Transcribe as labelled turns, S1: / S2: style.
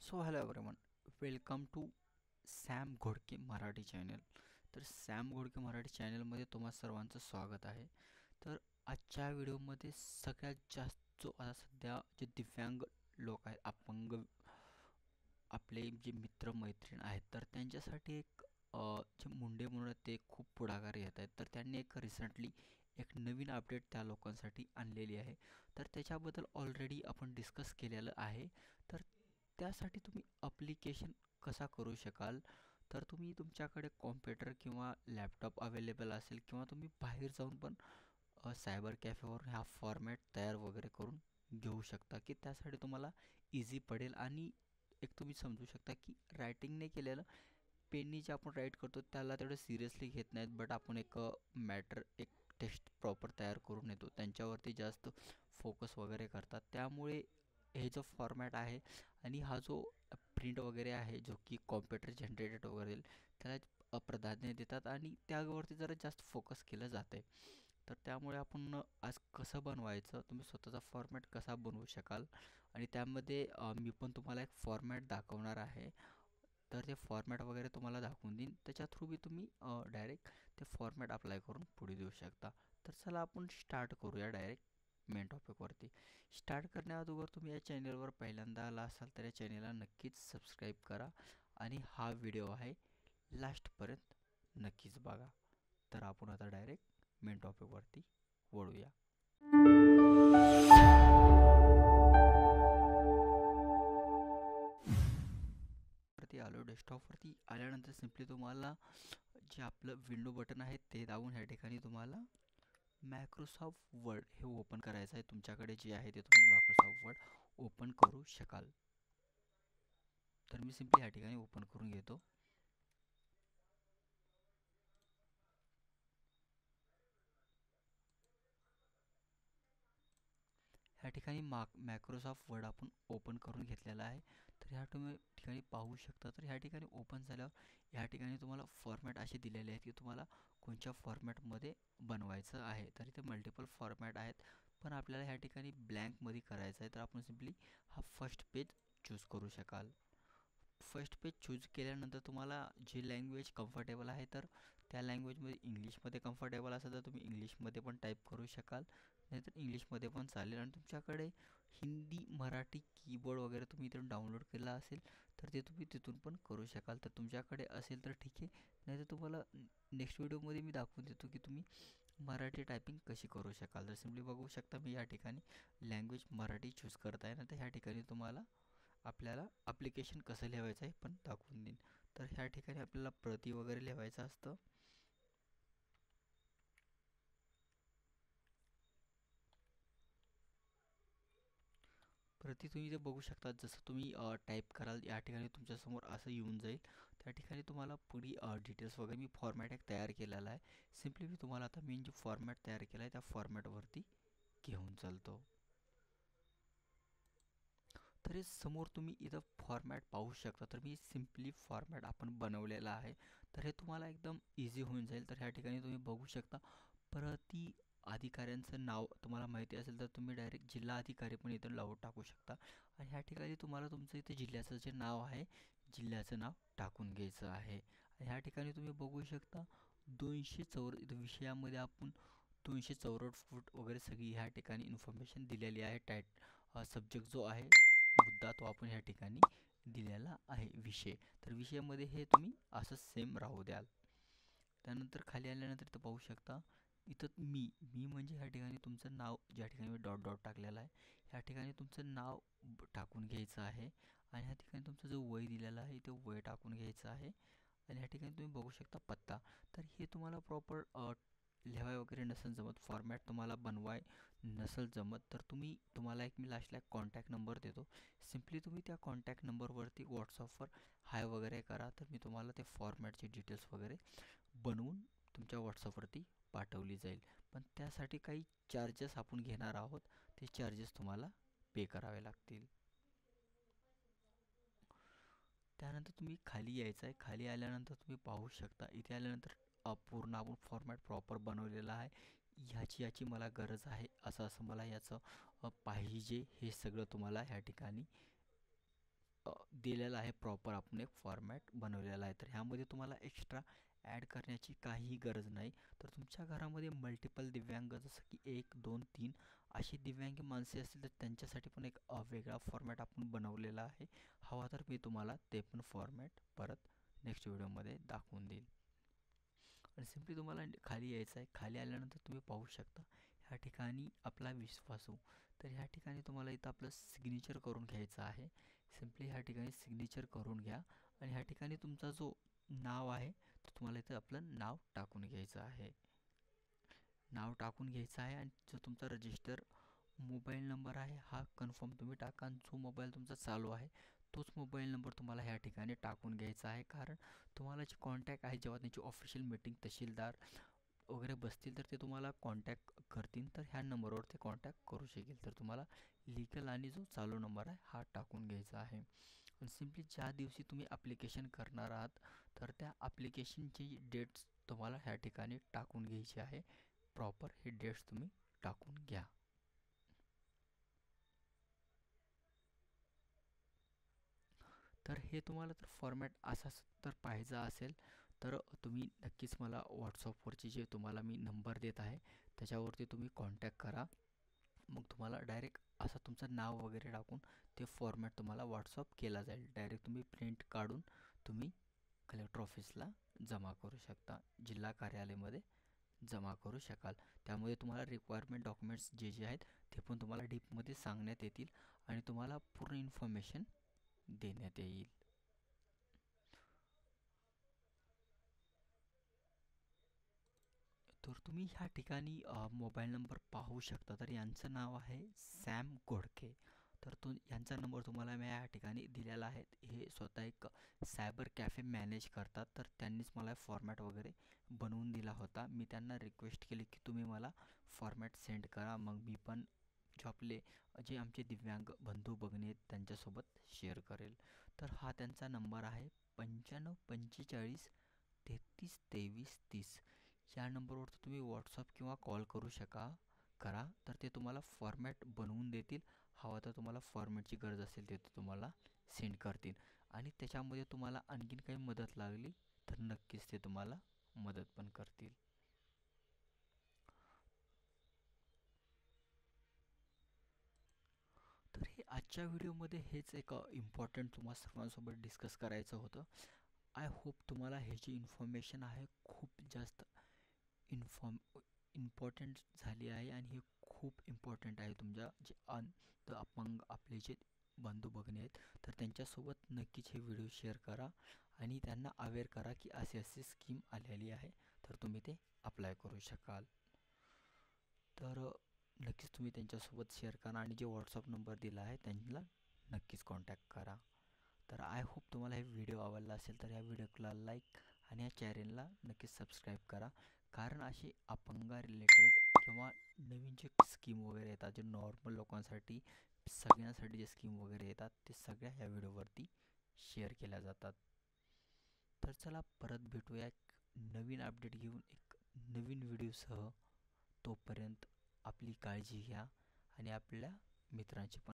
S1: So hello everyone, welcome to Sam Ghodke Marathi channel. तर Sam Ghodke Marathi चॅनलमध्ये तुम्हा सर्वांचं स्वागत आहे. तर आजच्या व्हिडिओमध्ये सगळ्यात जास्त जो आता सध्या जे दिव्यांग लोक आहेत, अपंग आपले जे मित्र मैत्रीण आहेत, तर त्यांच्यासाठी एक जे मुंडे म्हणून आहेत, ते खूप पुढाकार घेत आहेत. तर त्यांनी एक रिसेंटली एक नवीन अपडेट त्या लोकांसाठी आणलेली आहे. तर त्याच्याबद्दल ऑलरेडी आपण डिस्कस केलेलं आहे. तर त्यासाठी तुम्ही अप्लिकेशन कसा करू शकाल, तर तुम्ही तुमच्याकडे कॉम्प्युटर किंवा लॅपटॉप अवेलेबल असेल किंवा तुम्ही बाहेर जाऊन पण सायबर कॅफेवर ह्या फॉर्मॅट तयार वगैरे करून घेऊ शकता, की त्यासाठी तुम्हाला इझी पडेल. आणि एक तुम्ही समजू शकता की रायटिंगने केलेलं, पेननी जे आपण राईट करतो त्याला तेवढं सिरियसली घेत नाहीत, बट आपण एक मॅटर एक टेक्स्ट प्रॉपर तयार करून येतो त्यांच्यावरती जास्त फोकस वगैरे करतात. त्यामुळे हे जो फॉर्मॅट आहे आणि हा जो प्रिंट वगैरे आहे जो की कॉम्प्युटर जनरेटेड वगैरे त्याला प्राधान्य देतात आणि त्यावरती जरा जास्त फोकस केलं जाते. तर त्यामुळे आपण आज कसं बनवायचं, तुम्ही स्वतःचा फॉर्मॅट कसा बनवू शकाल आणि त्यामध्ये मी पण तुम्हाला एक फॉर्मॅट दाखवणार आहे. तर ते फॉर्मॅट वगैरे तुम्हाला दाखवून देईन, त्याच्या थ्रू बी तुम्ही डायरेक्ट ते फॉर्मॅट अप्लाय करून पुढे देऊ शकता. तर चला आपण स्टार्ट करूया डायरेक्ट मेन टॉपिकवरती. स्टार्ट करण्याअगोदर तुम्ही या चॅनलवर पहिल्यांदा आला असाल तर या चॅनलला नक्कीच सबस्क्राईब करा आणि हा व्हिडिओ आहे लास्टपर्यंत नक्कीच बघा. तर आपण आता डायरेक्ट मेन टॉपिकवरती वळूया. वरती आलो, डेस्कटॉपवरती आल्यानंतर सिम्पली तुम्हाला जे आपलं विंडो बटन आहे ते दाबून ह्या ठिकाणी तुम्हाला मायक्रोसॉफ्ट वर्ड हे ओपन करायचं आहे. तुमच्याकडे जे आहे ते तुम्ही मायक्रोसॉफ्ट वर्ड ओपन करू शकाल. तर मी सिम्पली ह्या ठिकाणी ओपन करून घेतो. ह्या ठिकाणी मायक्रोसॉफ्ट वर्ड आपण ओपन करून घेतलेला आहे. तर ह्या तुम्ही ठिकाणी पाहू शकता. तर ह्या ठिकाणी ओपन झाल्यावर ह्या ठिकाणी तुम्हाला फॉर्मॅट असे दिलेले आहेत की तुम्हाला कोणत्या फॉर्मॅटमध्ये बनवायचं आहे. तर इथे मल्टिपल फॉर्मॅट आहेत, पण आपल्याला ह्या ठिकाणी ब्लँकमध्ये करायचं आहे. तर आपण सिम्पली हा फर्स्ट पेज चूज करू शकाल. फर्स्ट पेज चूज केल्यानंतर तुम्हाला जी लँग्वेज कम्फर्टेबल आहे, तर त्या लँग्वेजमध्ये इंग्लिशमध्ये कम्फर्टेबल असेल तर तुम्ही इंग्लिशमध्ये पण टाईप करू शकाल, नाहीतर इंग्लिशमध्ये पण चालेल. आणि तुमच्याकडे हिंदी मराठी कीबोर्ड वगैरे तुम्ही इथून डाउनलोड केला असेल तर ते तुम्ही तिथून पण करू शकाल. तर तुमच्याकडे असेल तर ठीक आहे, नाहीतर तुम्हाला नेक्स्ट व्हिडिओमध्ये मी दाखवून देतो की तुम्ही मराठी टायपिंग कशी करू शकाल. तर सिम्पली बघू शकता मी या ठिकाणी लँग्वेज मराठी चूज करत आहे ना, तर ह्या ठिकाणी तुम्हाला आपल्याला ॲप्लिकेशन कसं लिहायचं आहे पण दाखवून देईन. तर ह्या ठिकाणी आपल्याला प्रती वगैरे लिहायचं असतं. प्रति तुम्ही इथे बघू शकता, जसं तुम्ही टाईप कराल या ठिकाणी तुमच्यासमोर असं येऊन जाईल. त्या ठिकाणी तुम्हाला पुढे डिटेल्स वगैरे मी फॉर्मॅट एक तयार केलेला आहे. सिम्पली मी तुम्हाला आता मी जो फॉर्मॅट तयार केला आहे त्या फॉर्मॅटवरती घेऊन चालतो. तर हे समोर तुम्ही इथं फॉर्मॅट पाहू शकता. तर मी सिम्पली फॉर्मॅट आपण बनवलेला आहे. तर हे तुम्हाला एकदम इझी होऊन जाईल. तर ह्या ठिकाणी तुम्ही बघू शकता, प्रति अधिकाऱ्यांचं नाव तुम्हाला माहिती असेल तर तुम्ही डायरेक्ट जिल्हा अधिकारी पण इथं लावून टाकू शकता. आणि ह्या ठिकाणी तुम्हाला तुमचं इथे जिल्ह्याचं जे नाव आहे, जिल्ह्याचं नाव टाकून घ्यायचं आहे. आणि ह्या ठिकाणी तुम्ही बघू शकता 204 इथं विषयामध्ये आपण 264 फूट वगैरे सगळी ह्या ठिकाणी इन्फॉर्मेशन दिलेली आहे. सब्जेक्ट जो आहे मुद्दा तो आपण ह्या ठिकाणी दिलेला आहे विषय. तर विषयामध्ये हे तुम्ही असं सेम राहू द्याल. त्यानंतर खाली आल्यानंतर इथं पाहू शकता, इथं मी म्हणजे ह्या ठिकाणी तुमचं नाव, ज्या ठिकाणी मी डॉट डॉट टाकलेला आहे ह्या ठिकाणी तुमचं नाव टाकून घ्यायचं आहे. आणि ह्या ठिकाणी तुमचं जो वय दिलेला आहे ते वय टाकून घ्यायचं आहे. आणि ह्या ठिकाणी तुम्ही बघू शकता पत्ता. तर हे तुम्हाला प्रॉपर लिहाय वगैरे नसेल जमत, फॉर्मॅट तुम्हाला बनवाय नसेल जमत, तर तुम्हाला एक मी लास्टला एक कॉन्टॅक्ट नंबर देतो. सिम्पली तुम्ही त्या कॉन्टॅक्ट नंबरवरती व्हॉट्सअपवर हाय वगैरे करा, तर मी तुम्हाला ते फॉर्मॅटचे डिटेल्स वगैरे बनवून तुमच्या व्हॉट्सअपवरती पाठवली जाईल. पण त्यासाठी काही चार्जेस आपण घेणार आहोत, ते चार्जेस तुम्हाला पे करावे लागतील. त्यानंतर तुम्ही खाली यायचं आहे. खाली आल्यानंतर तुम्ही पाहू शकता, इथे आल्यानंतर पूर्ण आपण फॉर्मॅट प्रॉपर बनवलेला आहे. ह्याची मला गरज आहे, असं असं मला याचं पाहिजे, हे सगळं तुम्हाला ह्या ठिकाणी दिलेला आहे, प्रॉपर आपण एक फॉर्मॅट बनवलेला आहे. तर ह्यामध्ये तुम्हाला एक्स्ट्रा ॲड करण्याची काहीही गरज नाही. तर तुमच्या घरामध्ये मल्टिपल दिव्यांग जसं की 1, 2, 3 अशी दिव्यांगी माणसे असतील तर त्यांच्यासाठी पण एक वेगळा फॉर्मॅट आपण बनवलेला आहे. हवा तर मी तुम्हाला ते पण फॉर्मॅट परत नेक्स्ट व्हिडिओमध्ये दाखवून देईल. आणि सिम्पली तुम्हाला खाली यायचं आहे. खाली आल्यानंतर तुम्ही पाहू शकता ह्या ठिकाणी आपला विश्वासू. तर ह्या ठिकाणी तुम्हाला इथं आपलं सिग्नेचर करून घ्यायचं आहे. सिम्पली ह्या ठिकाणी सिग्नेचर करून घ्या आणि ह्या ठिकाणी तुमचा जो नाव आहे तो तुम्हाला इथं आपलं नाव टाकून घ्यायचं आहे. नाव टाकून घ्यायचं आहे आणि जो तुमचा रजिस्टर मोबाईल नंबर आहे हा कन्फर्म तुम्ही टाका. आणि जो मोबाईल तुमचा चालू आहे तोच मोबाईल नंबर तुम्हाला ह्या ठिकाणी टाकून घ्यायचा आहे. कारण तुम्हाला जे कॉन्टॅक्ट आहे जेव्हा त्यांची ऑफिशियल मीटिंग तहसीलदार वगैरे बसतील तर ते तुम्हाला कॉन्टॅक्ट करतील, तर ह्या नंबरवर ते कॉन्टॅक्ट करू शकेल. तर तुम्हाला लीगल आणि जो चालू नंबर आहे हा टाकून घ्यायचा आहे. आणि सिम्पली ज्या दिवशी तुम्ही ॲप्लिकेशन करणार आहात तर त्या ॲप्लिकेशनची डेट्स तुम्हाला ह्या ठिकाणी टाकून घ्यायची आहे. प्रॉपर हे डेट्स तुम्ही टाकून घ्या. तर हे तुम्हाला जर फॉर्मॅट असाच तर पाहिजे असेल तर तुम्ही नक्कीच मला व्हॉट्सअपवरची जे तुम्हाला मी नंबर देत आहे त्याच्यावरती तुम्ही कॉन्टॅक्ट करा. मग तुम्हाला डायरेक्ट असं तुमचं नाव वगैरे टाकून ते फॉर्मॅट तुम्हाला व्हॉट्सअप केला जाईल. डायरेक्ट तुम्ही प्रिंट काढून तुम्ही कलेक्टर ऑफिसला जमा करू शकता, जिल्हा कार्यालयामध्ये जमा करू शकाल. त्यामध्ये तुम्हाला रिक्वायरमेंट डॉक्युमेंट्स जे जे आहेत ते पण तुम्हाला डीपमध्ये सांगण्यात येतील आणि तुम्हाला पूर्ण इन्फॉर्मेशन देण्यात येईल. तर तुम्ही ह्या ठिकाणी मोबाईल नंबर पाहू शकता. तर यांचं नाव आहे सॅम घोडके. तर तो यांचा नंबर तुम्हाला मी या ठिकाणी दिलेला आहे. हे स्वतः एक सायबर कॅफे मॅनेज करतात. तर त्यांनीच मला फॉर्मॅट वगैरे बनवून दिला होता. मी त्यांना रिक्वेस्ट केली की तुम्ही मला फॉर्मॅट सेंड करा, मग मी पण जो आपले जे आमचे दिव्यांग बंधू भगिनी आहेत त्यांच्यासोबत शेअर करेल. तर हा त्यांचा नंबर आहे 95 45 33 23 30. या नंबरवर तुम्ही व्हॉट्सअप किंवा कॉल करा. तर ते तुम्हाला फॉर्मॅट बनवून देतील. हवा तर तुम्हाला फॉर्मॅटची गरज असेल ते तुम्हाला सेंड करतील. आणि त्याच्यामध्ये तुम्हाला आणखीन काही मदत लागली तर नक्कीच ते तुम्हाला मदत पण करतील. तर हे आजच्या व्हिडिओमध्ये हेच एक इम्पॉर्टंट तुम्हा सर्वांसोबत डिस्कस करायचं होतं. आय होप तुम्हाला हे जी इन्फॉर्मेशन आहे खूप जास्त इन्फॉर्म इम्पॉर्टंट झाली आहे आणि हे खूप इम्पॉर्टंट आहे तुमच्या जे अपंग आपले जे बंधू भगिनी आहेत तर त्यांच्यासोबत नक्कीच हे व्हिडिओ शेअर करा आणि त्यांना अवेअर करा की अशी अशी स्कीम आलेली आहे तर तुम्ही ते अप्लाय करू शकाल. तर नक्कीच तुम्ही त्यांच्यासोबत शेअर करा आणि जे व्हॉट्सअप नंबर दिला आहे त्यांना नक्कीच कॉन्टॅक्ट करा. तर आय होप तुम्हाला हे व्हिडिओ आवडला असेल तर या व्हिडिओला लाईक आणि या चॅनलला नक्कीच सबस्क्राईब करा. कारण असे अपंगा रिलेटेड किंवा नवीन जे स्कीम वगैरे येतात जे नॉर्मल लोकांसाठी सगळ्यांसाठी जे स्कीम वगैरे येतात ते सगळ्या ह्या व्हिडिओवरती शेअर केल्या जातात. तर चला परत भेटूया एक नवीन अपडेट घेऊन एक नवीन व्हिडिओसह. तोपर्यंत आपली काळजी घ्या आणि आपल्या मित्रांची पण